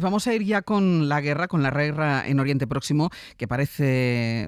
Vamos a ir ya con la guerra en Oriente Próximo, que parece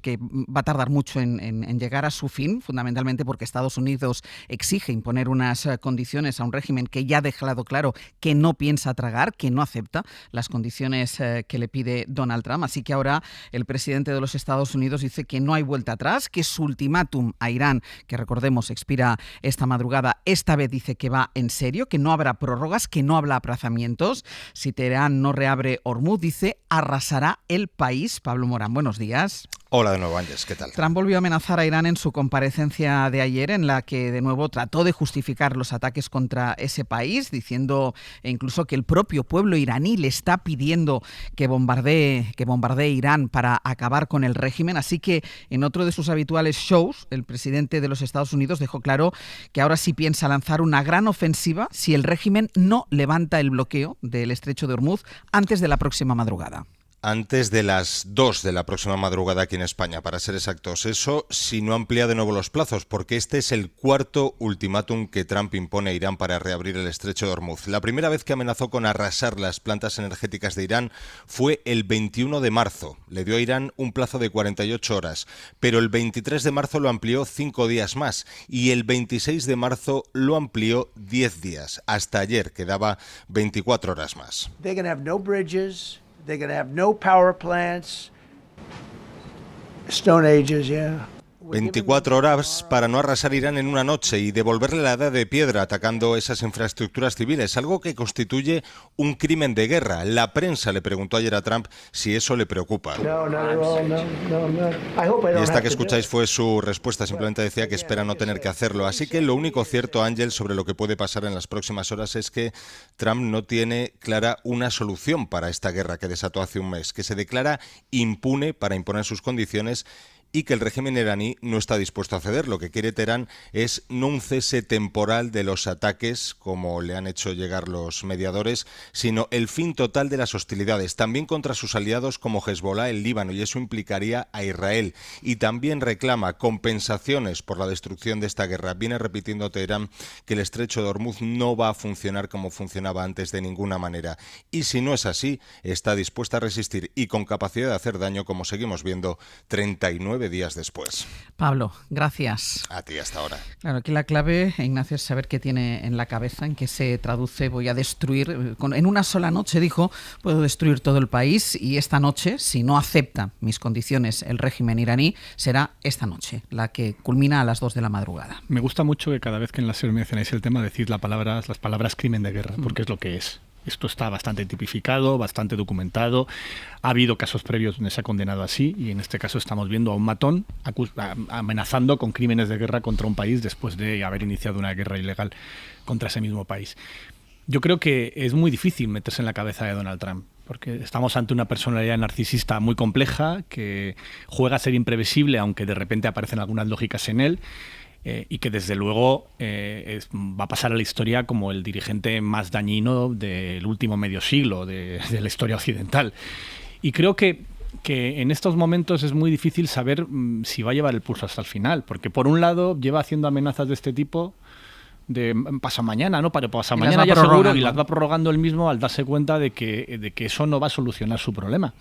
que va a tardar mucho en llegar a su fin, fundamentalmente porque Estados Unidos exige imponer unas condiciones a un régimen que ya ha dejado claro que no piensa tragar, que no acepta las condiciones que le pide Donald Trump. Así que ahora el presidente de los Estados Unidos dice que no hay vuelta atrás, que su ultimátum a Irán, que recordemos expira esta madrugada, esta vez dice que va en serio, que no habrá prórrogas, que no habrá aplazamientos. Si Teherán no reabre Hormuz, dice, arrasará el país. Pablo Morán, buenos días. Hola de nuevo, Ángeles, ¿qué tal? Trump volvió a amenazar a Irán en su comparecencia de ayer, en la que de nuevo trató de justificar los ataques contra ese país, diciendo incluso que el propio pueblo iraní le está pidiendo que bombardee Irán para acabar con el régimen. Así que en otro de sus habituales shows, el presidente de los Estados Unidos dejó claro que ahora sí piensa lanzar una gran ofensiva si el régimen no levanta el bloqueo del estrecho de Hormuz antes de la próxima madrugada. Antes de las 2 de la próxima madrugada aquí en España, para ser exactos. Eso si no amplía de nuevo los plazos, porque este es el cuarto ultimátum que Trump impone a Irán para reabrir el estrecho de Hormuz. La primera vez que amenazó con arrasar las plantas energéticas de Irán fue el 21 de marzo. Le dio a Irán un plazo de 48 horas, pero el 23 de marzo lo amplió 5 días más y el 26 de marzo lo amplió 10 días. Hasta ayer quedaba 24 horas más. They're going to have no bridges. They're going to have no power plants. Stone Ages, yeah. 24 horas para no arrasar Irán en una noche y devolverle la edad de piedra atacando esas infraestructuras civiles, algo que constituye un crimen de guerra. La prensa le preguntó ayer a Trump si eso le preocupa. Y esta que escucháis fue su respuesta, simplemente decía que espera no tener que hacerlo. Así que lo único cierto, Ángel, sobre lo que puede pasar en las próximas horas es que Trump no tiene clara una solución para esta guerra que desató hace un mes, que se declara impune para imponer sus condiciones y que el régimen iraní no está dispuesto a ceder. Lo que quiere Teherán es no un cese temporal de los ataques, como le han hecho llegar los mediadores, sino el fin total de las hostilidades, también contra sus aliados como Hezbollah en Líbano, y eso implicaría a Israel. Y también reclama compensaciones por la destrucción de esta guerra. Viene repitiendo Teherán que el estrecho de Hormuz no va a funcionar como funcionaba antes de ninguna manera. Y si no es así, está dispuesta a resistir y con capacidad de hacer daño, como seguimos viendo 39 días después. Pablo, gracias. A ti hasta ahora. Claro, aquí la clave, Ignacio, es saber qué tiene en la cabeza, en qué se traduce. Voy a destruir, en una sola noche, dijo, puedo destruir todo el país, y esta noche, si no acepta mis condiciones el régimen iraní, será esta noche, la que culmina a las 2 de la madrugada. Me gusta mucho que cada vez que en la serie mencionáis el tema decís las palabras crimen de guerra, porque es lo que es. Esto está bastante tipificado, bastante documentado. Ha habido casos previos donde se ha condenado así, y en este caso estamos viendo a un matón amenazando con crímenes de guerra contra un país después de haber iniciado una guerra ilegal contra ese mismo país. Yo creo que es muy difícil meterse en la cabeza de Donald Trump, porque estamos ante una personalidad narcisista muy compleja que juega a ser imprevisible, aunque de repente aparecen algunas lógicas en él. Y que desde luego va a pasar a la historia como el dirigente más dañino del último medio siglo de la historia occidental. Y creo que en estos momentos es muy difícil saber si va a llevar el pulso hasta el final, porque por un lado lleva haciendo amenazas de este tipo de pasado mañana, ¿no? Para pasado mañana ya seguro, y las va prorrogando él mismo al darse cuenta de que eso no va a solucionar su problema.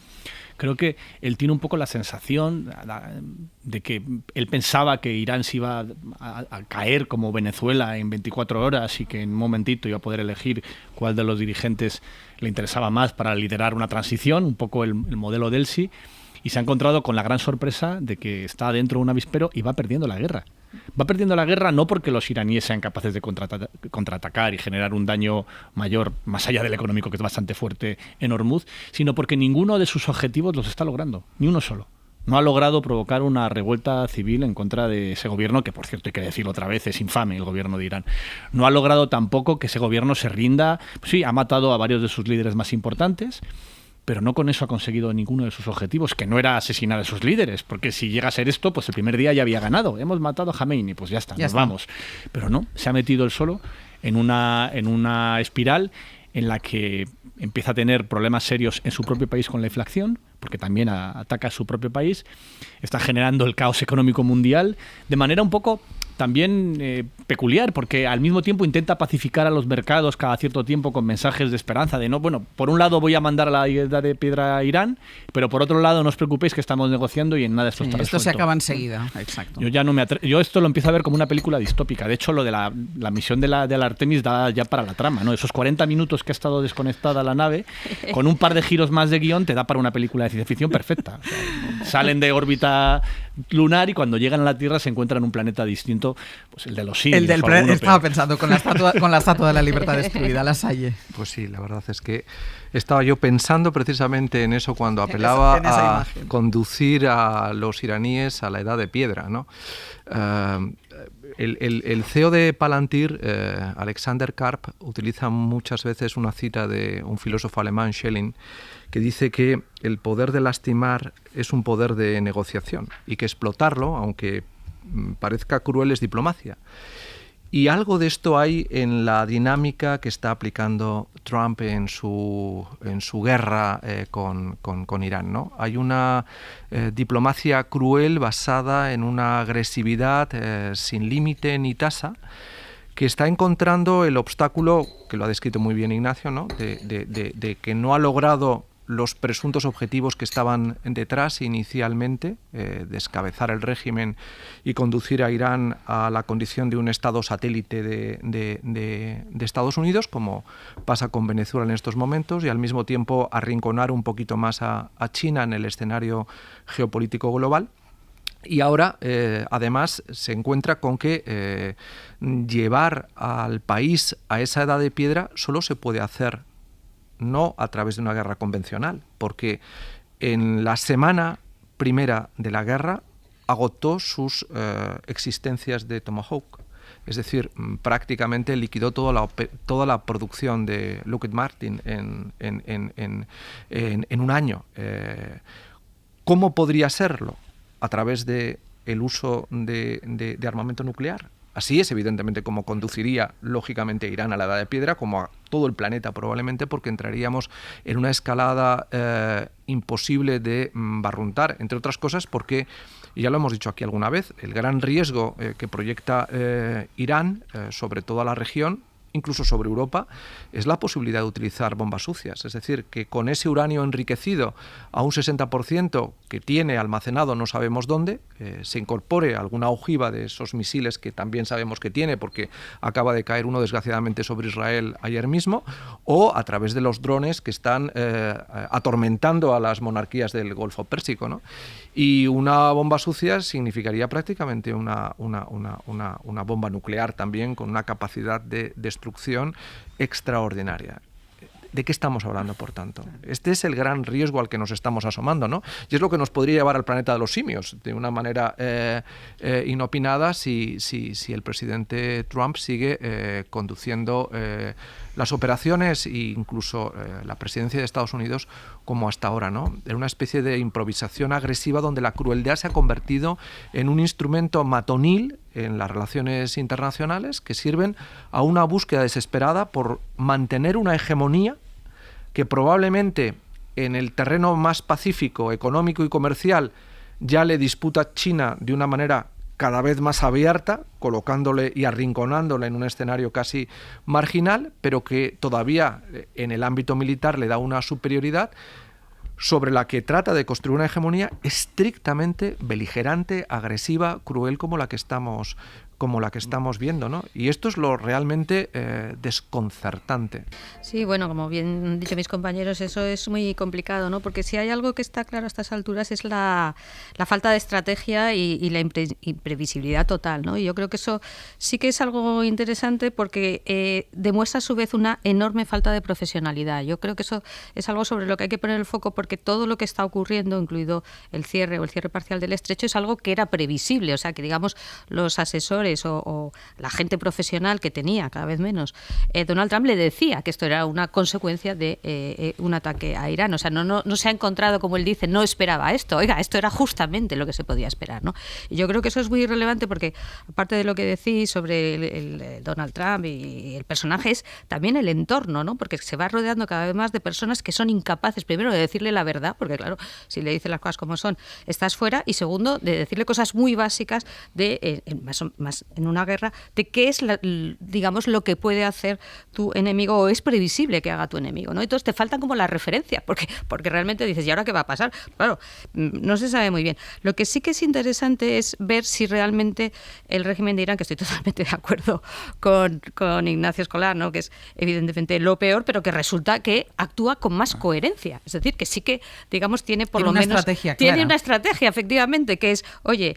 Creo que él tiene un poco la sensación de que él pensaba que Irán se iba a caer como Venezuela en 24 horas y que en un momentito iba a poder elegir cuál de los dirigentes le interesaba más para liderar una transición, un poco el modelo Delsi, y se ha encontrado con la gran sorpresa de que está dentro de un avispero y va perdiendo la guerra. Va perdiendo la guerra no porque los iraníes sean capaces de contraatacar y generar un daño mayor, más allá del económico, que es bastante fuerte en Hormuz, sino porque ninguno de sus objetivos los está logrando, ni uno solo. No ha logrado provocar una revuelta civil en contra de ese gobierno, que por cierto hay que decirlo otra vez, es infame el gobierno de Irán. No ha logrado tampoco que ese gobierno se rinda. Pues sí, ha matado a varios de sus líderes más importantes, pero no con eso ha conseguido ninguno de sus objetivos, que no era asesinar a sus líderes, porque si llega a ser esto, pues el primer día ya había ganado. Hemos matado a Jamenei, pues ya está, vamos. Pero no, se ha metido él solo en una espiral en la que empieza a tener problemas serios en su propio país con la inflación, porque también ataca a su propio país, está generando el caos económico mundial de manera un poco también peculiar, porque al mismo tiempo intenta pacificar a los mercados cada cierto tiempo con mensajes de esperanza, de no, bueno, por un lado voy a mandar a la edad de piedra a Irán, pero por otro lado no os preocupéis que estamos negociando y en nada esto está resuelto. Esto se acaba enseguida, exacto. Yo esto lo empiezo a ver como una película distópica. De hecho, lo de la misión de la Artemis da ya para la trama, ¿no? Esos 40 minutos que ha estado desconectada la nave, con un par de giros más de guión, te da para una película de ciencia ficción perfecta. O sea, salen de órbita lunar y cuando llegan a la Tierra se encuentran en un planeta distinto, pues el de los simios. Estaba pensando con la estatua de la libertad destruida, la Salle. Pues sí, la verdad es que estaba yo pensando precisamente en eso cuando apelaba en esa a imagen. Conducir a los iraníes a la edad de piedra, ¿no? El CEO de Palantir, Alexander Karp, utiliza muchas veces una cita de un filósofo alemán, Schelling, que dice que el poder de lastimar es un poder de negociación y que explotarlo, aunque parezca cruel, es diplomacia. Y algo de esto hay en la dinámica que está aplicando Trump en su guerra con Irán, ¿no? Hay una diplomacia cruel basada en una agresividad sin límite ni tasa, que está encontrando el obstáculo, que lo ha descrito muy bien Ignacio, ¿no? de que no ha logrado los presuntos objetivos que estaban detrás inicialmente, descabezar el régimen y conducir a Irán a la condición de un estado satélite de Estados Unidos, como pasa con Venezuela en estos momentos, y al mismo tiempo arrinconar un poquito más a China en el escenario geopolítico global. Y ahora, además, se encuentra con que llevar al país a esa edad de piedra solo se puede hacer no a través de una guerra convencional, porque en la semana primera de la guerra agotó sus existencias de Tomahawk. Es decir, prácticamente liquidó toda la producción de Lockheed Martin en un año. ¿Cómo podría serlo? A través del uso de armamento nuclear. Así es, evidentemente, como conduciría, lógicamente, Irán a la edad de piedra, como a todo el planeta probablemente, porque entraríamos en una escalada imposible de barruntar, entre otras cosas porque, y ya lo hemos dicho aquí alguna vez, el gran riesgo que proyecta Irán sobre toda la región, incluso sobre Europa, es la posibilidad de utilizar bombas sucias. Es decir, que con ese uranio enriquecido a un 60% que tiene almacenado no sabemos dónde, se incorpore alguna ojiva de esos misiles que también sabemos que tiene, porque acaba de caer uno desgraciadamente sobre Israel ayer mismo, o a través de los drones que están atormentando a las monarquías del Golfo Pérsico, ¿no? Y una bomba sucia significaría prácticamente una bomba nuclear también, con una capacidad de destrucción extraordinaria. ¿De qué estamos hablando, por tanto? Este es el gran riesgo al que nos estamos asomando, ¿no? Y es lo que nos podría llevar al planeta de los simios, de una manera inopinada, si el presidente Trump sigue conduciendo las operaciones e incluso la presidencia de Estados Unidos como hasta ahora, ¿no? En una especie de improvisación agresiva donde la crueldad se ha convertido en un instrumento matonil en las relaciones internacionales que sirven a una búsqueda desesperada por mantener una hegemonía que probablemente en el terreno más pacífico, económico y comercial ya le disputa China de una manera cada vez más abierta, colocándole y arrinconándole en un escenario casi marginal, pero que todavía en el ámbito militar le da una superioridad sobre la que trata de construir una hegemonía estrictamente beligerante, agresiva, cruel como la que estamos viendo, ¿no? Y esto es lo realmente desconcertante. Sí, bueno, como bien han dicho mis compañeros, eso es muy complicado, ¿no? Porque si hay algo que está claro a estas alturas es la falta de estrategia y la imprevisibilidad total, ¿no? Y yo creo que eso sí que es algo interesante porque demuestra a su vez una enorme falta de profesionalidad. Yo creo que eso es algo sobre lo que hay que poner el foco, porque todo lo que está ocurriendo, incluido el cierre o el cierre parcial del estrecho, es algo que era previsible. O sea, que digamos los asesores o la gente profesional que tenía, cada vez menos, Donald Trump le decía que esto era una consecuencia de un ataque a Irán. O sea, no se ha encontrado, como él dice, no esperaba esto. Oiga, esto era justamente lo que se podía esperar, ¿no? Y yo creo que eso es muy relevante porque, aparte de lo que decís sobre el Donald Trump y el personaje, es también el entorno, ¿no? Porque se va rodeando cada vez más de personas que son incapaces, primero, de decirle la verdad, porque claro, si le dice las cosas como son, estás fuera, y segundo, de decirle cosas muy básicas de más además en una guerra, de qué es, digamos, lo que puede hacer tu enemigo o es previsible que haga tu enemigo, ¿no? Entonces te faltan como las referencias, porque realmente dices, ¿y ahora qué va a pasar? Claro, no se sabe muy bien. Lo que sí que es interesante es ver si realmente el régimen de Irán, que estoy totalmente de acuerdo con Ignacio Escolar, ¿no? Que es evidentemente lo peor, pero que resulta que actúa con más coherencia. Es decir, que sí que, digamos, tiene por lo menos... Tiene una estrategia, efectivamente, que es, oye,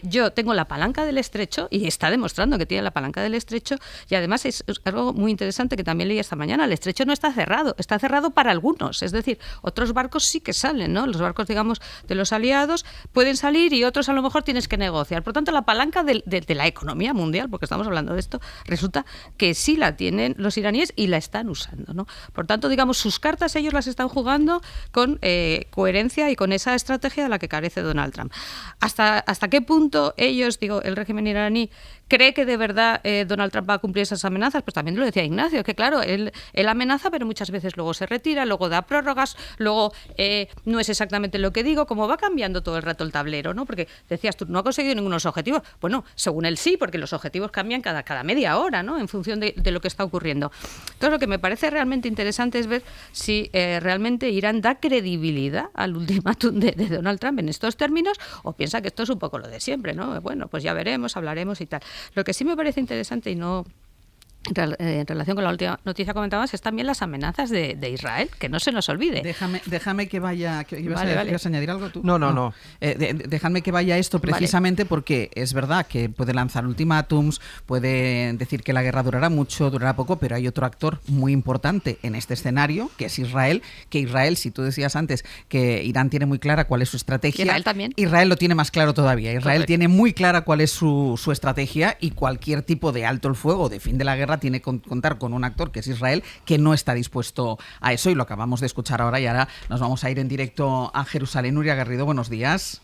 yo tengo la palanca del estrecho, y está demostrando que tiene la palanca del estrecho, y además es algo muy interesante que también leí esta mañana, el estrecho no está cerrado para algunos, es decir, otros barcos sí que salen, ¿no? Los barcos, digamos, de los aliados pueden salir y otros a lo mejor tienes que negociar. Por tanto, la palanca de la economía mundial, porque estamos hablando de esto, resulta que sí la tienen los iraníes y la están usando, ¿no? Por tanto, digamos, sus cartas ellos las están jugando con coherencia y con esa estrategia de la que carece Donald Trump. ¿Hasta qué punto ellos, el régimen iraní, cree que de verdad Donald Trump va a cumplir esas amenazas? Pues también lo decía Ignacio, que claro, él amenaza, pero muchas veces luego se retira, luego da prórrogas, luego no es exactamente lo que digo, como va cambiando todo el rato el tablero, ¿no? Porque decías tú, no ha conseguido ningunos objetivos. Bueno, según él sí, porque los objetivos cambian cada media hora, ¿no? En función de lo que está ocurriendo. Entonces, lo que me parece realmente interesante es ver si realmente Irán da credibilidad al ultimátum de Donald Trump en estos términos, o piensa que esto es un poco lo de siempre, ¿no? Bueno, pues ya veremos, hablaremos y tal. Lo que sí me parece interesante y no... En relación con la última noticia que comentabas, es también las amenazas de Israel, que no se nos olvide. Déjame que vaya... ¿Ibas a añadir algo tú? No. Déjame que vaya esto precisamente porque es verdad que puede lanzar ultimátums, puede decir que la guerra durará mucho, durará poco, pero hay otro actor muy importante en este escenario, que es Israel, si tú decías antes que Irán tiene muy clara cuál es su estrategia, Israel también. Israel lo tiene más claro todavía. Israel Correcto. tiene muy clara cuál es su estrategia, y cualquier tipo de alto el fuego, de fin de la guerra, tiene que contar con un actor que es Israel, que no está dispuesto a eso, y lo acabamos de escuchar ahora, y ahora nos vamos a ir en directo a Jerusalén. Nuria Garrido, buenos días.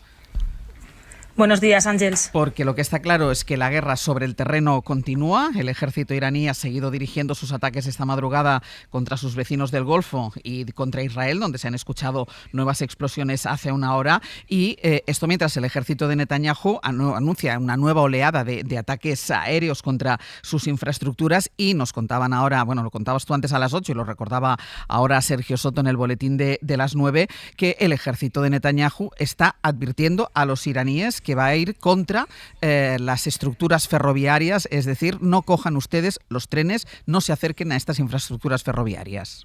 Buenos días, Ángels. Porque lo que está claro es que la guerra sobre el terreno continúa. El ejército iraní ha seguido dirigiendo sus ataques esta madrugada contra sus vecinos del Golfo y contra Israel, donde se han escuchado nuevas explosiones hace una hora. Y esto mientras el ejército de Netanyahu anuncia una nueva oleada de ataques aéreos contra sus infraestructuras. Y nos contaban ahora, bueno, lo contabas tú antes a las 8 y lo recordaba ahora Sergio Soto en el boletín de las 9, que el ejército de Netanyahu está advirtiendo a los iraníes que va a ir contra las estructuras ferroviarias, es decir, no cojan ustedes los trenes, no se acerquen a estas infraestructuras ferroviarias.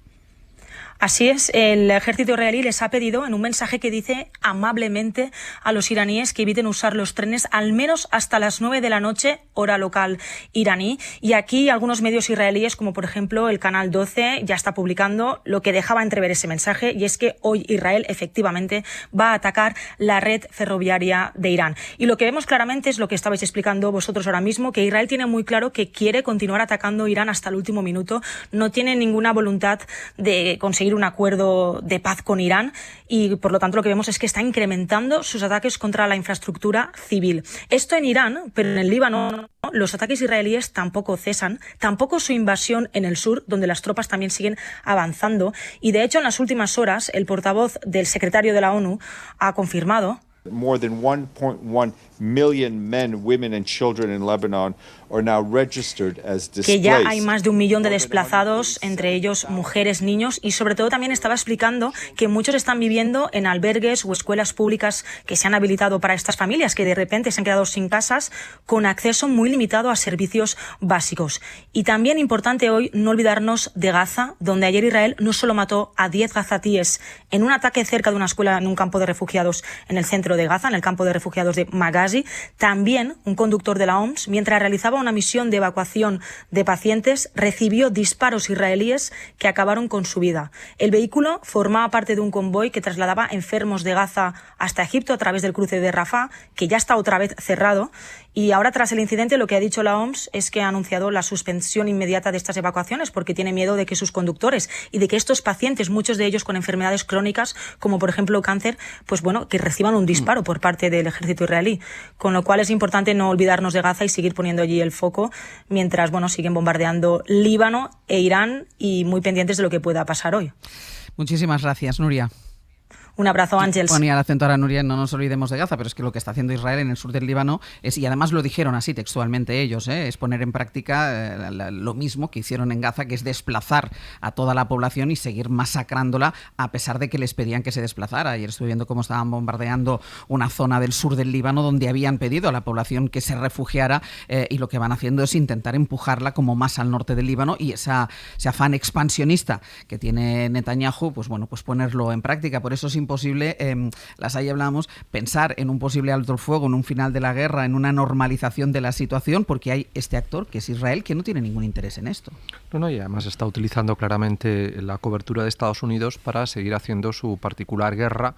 Así es, el ejército israelí les ha pedido en un mensaje que dice amablemente a los iraníes que eviten usar los trenes al menos hasta las 9 de la noche, hora local iraní. Y aquí algunos medios israelíes, como por ejemplo el Canal 12, ya está publicando lo que dejaba entrever ese mensaje, y es que hoy Israel efectivamente va a atacar la red ferroviaria de Irán. Y lo que vemos claramente es lo que estabais explicando vosotros ahora mismo, que Israel tiene muy claro que quiere continuar atacando Irán hasta el último minuto, no tiene ninguna voluntad de conseguir un acuerdo de paz con Irán, y por lo tanto lo que vemos es que está incrementando sus ataques contra la infraestructura civil. Esto en Irán, pero en el Líbano los ataques israelíes tampoco cesan, tampoco su invasión en el sur, donde las tropas también siguen avanzando, y de hecho en las últimas horas el portavoz del secretario de la ONU ha confirmado more than 1.1 million men, women and children in Lebanon are now registered as displaced. Que ya hay más de 1 millón de desplazados, entre ellos mujeres, niños, y sobre todo también estaba explicando que muchos están viviendo en albergues o escuelas públicas que se han habilitado para estas familias, que de repente se han quedado sin casas, con acceso muy limitado a servicios básicos. Y también importante hoy no olvidarnos de Gaza, donde ayer Israel no solo mató a 10 gazatíes en un ataque cerca de una escuela en un campo de refugiados en el centro de Gaza, en el campo de refugiados de Maghazi, también un conductor de la OMS, mientras realizaba una misión de evacuación de pacientes, recibió disparos israelíes que acabaron con su vida. El vehículo formaba parte de un convoy que trasladaba enfermos de Gaza hasta Egipto a través del cruce de Rafah, que ya está otra vez cerrado. Y ahora, tras el incidente, lo que ha dicho la OMS es que ha anunciado la suspensión inmediata de estas evacuaciones, porque tiene miedo de que sus conductores y de que estos pacientes, muchos de ellos con enfermedades crónicas, como por ejemplo cáncer, pues bueno, que reciban un disparo por parte del ejército israelí. Con lo cual es importante no olvidarnos de Gaza y seguir poniendo allí el foco, mientras, bueno, siguen bombardeando Líbano e Irán, y muy pendientes de lo que pueda pasar hoy. Muchísimas gracias, Nuria. Un abrazo, Ángels. Ponía el acento ahora, Nuria, no nos olvidemos de Gaza, pero es que lo que está haciendo Israel en el sur del Líbano es, y además lo dijeron así textualmente ellos, es poner en práctica lo mismo que hicieron en Gaza, que es desplazar a toda la población y seguir masacrándola a pesar de que les pedían que se desplazara. Ayer estuve viendo cómo estaban bombardeando una zona del sur del Líbano donde habían pedido a la población que se refugiara y lo que van haciendo es intentar empujarla como más al norte del Líbano, y ese afán expansionista que tiene Netanyahu, pues ponerlo en práctica. Por eso es imposible, ahí hablábamos, pensar en un posible alto el fuego, en un final de la guerra, en una normalización de la situación, porque hay este actor, que es Israel, que no tiene ningún interés en esto. No, y además está utilizando claramente la cobertura de Estados Unidos para seguir haciendo su particular guerra,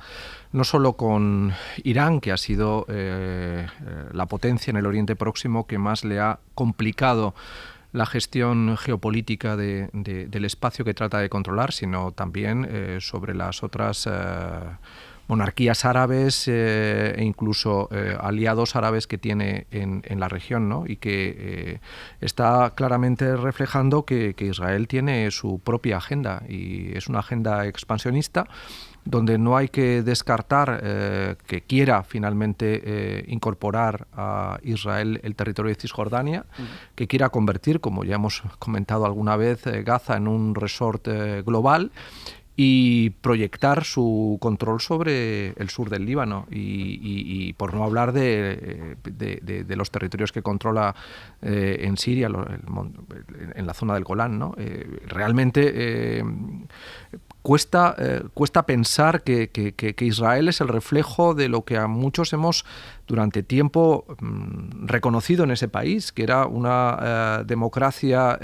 no solo con Irán, que ha sido la potencia en el Oriente Próximo que más le ha complicado la gestión geopolítica del espacio que trata de controlar, sino también sobre las otras monarquías árabes e incluso aliados árabes que tiene en la región, ¿no? Y que está claramente reflejando que Israel tiene su propia agenda, y es una agenda expansionista donde no hay que descartar que quiera finalmente incorporar a Israel el territorio de Cisjordania, que quiera convertir, como ya hemos comentado alguna vez, Gaza en un resort global, y proyectar su control sobre el sur del Líbano, y por no hablar de los territorios que controla en Siria, en la zona del Golán, ¿no? Realmente cuesta pensar que Israel es el reflejo de lo que a muchos hemos durante tiempo reconocido en ese país, que era una democracia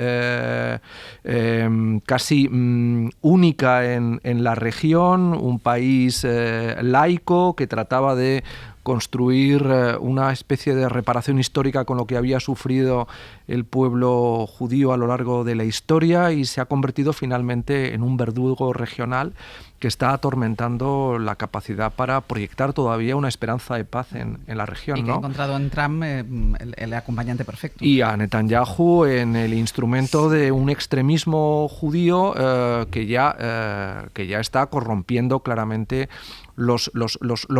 casi única en la región, un país laico que trataba de construir una especie de reparación histórica con lo que había sufrido el pueblo judío a lo largo de la historia, y se ha convertido finalmente en un verdugo regional que está atormentando la capacidad para proyectar todavía una esperanza de paz en la región. Y que ha encontrado en Trump el acompañante perfecto. Y a Netanyahu en el instrumento de un extremismo judío que ya está corrompiendo claramente los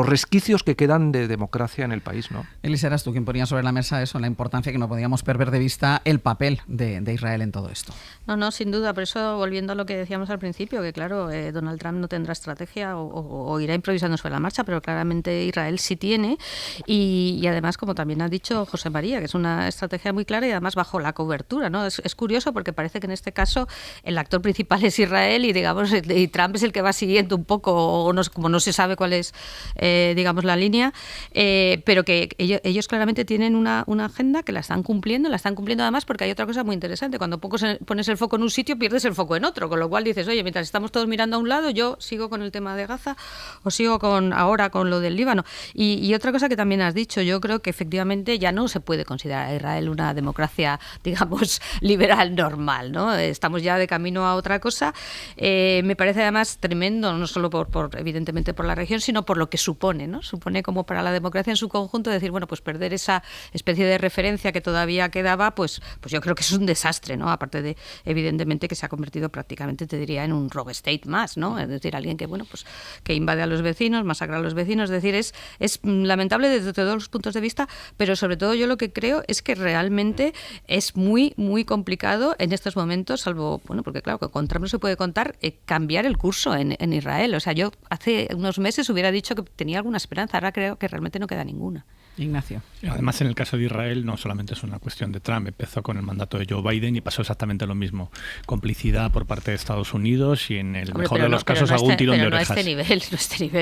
resquicios que quedan de democracia en el país, ¿no? Elisa, eras tú quien ponía sobre la mesa eso, la importancia, que no podíamos perder de vista el papel de Israel en todo esto. No, sin duda. Por eso, volviendo a lo que decíamos al principio, que claro, Donald Trump no tendrá estrategia o irá improvisando sobre la marcha, pero claramente Israel sí tiene, y además, como también ha dicho José María, que es una estrategia muy clara y además bajo la cobertura, ¿no? Es curioso porque parece que en este caso el actor principal es Israel y Trump es el que va siguiendo un poco, o no, como no se sabe cuál es digamos la línea, pero que ellos claramente tienen una agenda que la están cumpliendo además, porque hay otra cosa muy interesante: cuando pones el foco en un sitio pierdes el foco en otro, con lo cual dices, oye, mientras estamos todos mirando a un lado, yo sigo con el tema de Gaza o sigo ahora con lo del Líbano. Y otra cosa que también has dicho, yo creo que efectivamente ya no se puede considerar a Israel una democracia, digamos, liberal normal, ¿no? Estamos ya de camino a otra cosa. Me parece además tremendo, no solo evidentemente por la región, sino por lo que supone, ¿no? Supone como para la democracia en su conjunto decir, bueno, pues perder esa especie de referencia que todavía quedaba, pues yo creo que es un desastre, ¿no? Aparte de, evidentemente, que se ha convertido prácticamente, te diría, en un rogue state más, ¿no? Es decir, alguien que, bueno, pues que invade a los vecinos, masacra a los vecinos. Es decir, es lamentable desde todos los puntos de vista, pero sobre todo yo lo que creo es que realmente es muy, muy complicado en estos momentos, salvo, bueno, porque claro, que con Trump no se puede contar, cambiar el curso en Israel. O sea, yo hace unos meses hubiera dicho que tenía alguna esperanza, ahora creo que realmente no queda ninguna. Ignacio. Además, en el caso de Israel no solamente es una cuestión de Trump, empezó con el mandato de Joe Biden y pasó exactamente lo mismo. Complicidad por parte de Estados Unidos y en el mejor de los casos algún tirón de orejas. No a este nivel,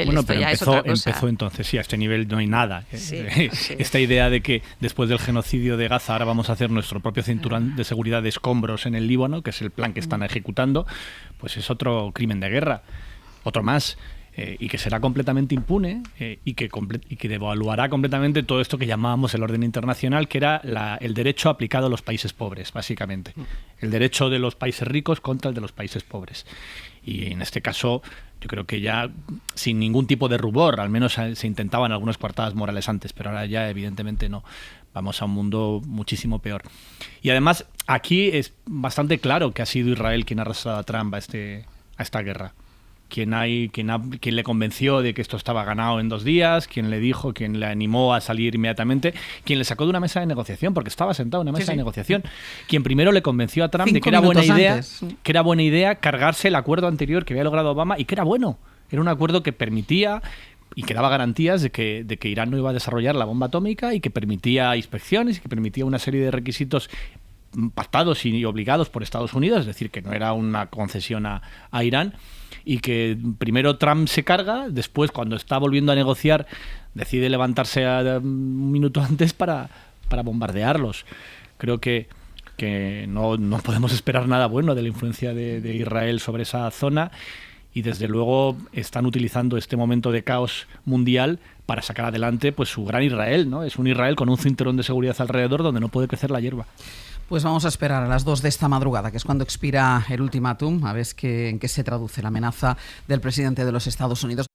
bueno, esto pero ya es otra cosa. empezó entonces, sí, a este nivel no hay nada. Sí. Esta idea de que después del genocidio de Gaza ahora vamos a hacer nuestro propio cinturón de seguridad de escombros en el Líbano, que es el plan que están ejecutando, pues es otro crimen de guerra, otro más. Y que será completamente impune y que devaluará completamente todo esto que llamábamos el orden internacional, que era el derecho aplicado a los países pobres, básicamente. El derecho de los países ricos contra el de los países pobres. Y en este caso, yo creo que ya sin ningún tipo de rubor, al menos se intentaban algunas coartadas morales antes, pero ahora ya evidentemente no. Vamos a un mundo muchísimo peor. Y además, aquí es bastante claro que ha sido Israel quien ha arrastrado a Trump a esta guerra. quien le convenció de que esto estaba ganado en 2 días, quien le dijo, quien le animó a salir inmediatamente, quien le sacó de una mesa de negociación, porque estaba sentado en una mesa de negociación, quien primero le convenció a Trump de que era buena idea cargarse el acuerdo anterior que había logrado Obama y que era bueno. Era un acuerdo que permitía y que daba garantías de que Irán no iba a desarrollar la bomba atómica y que permitía inspecciones y que permitía una serie de requisitos pactados y obligados por Estados Unidos, es decir, que no era una concesión a Irán, y que primero Trump se carga, después cuando está volviendo a negociar decide levantarse un minuto antes para bombardearlos. Creo que no podemos esperar nada bueno de la influencia de Israel sobre esa zona, y desde luego están utilizando este momento de caos mundial para sacar adelante pues su gran Israel, ¿no? Es un Israel con un cinturón de seguridad alrededor donde no puede crecer la hierba. Pues vamos a esperar a las 2 de esta madrugada, que es cuando expira el ultimátum, a ver en qué se traduce la amenaza del presidente de los Estados Unidos.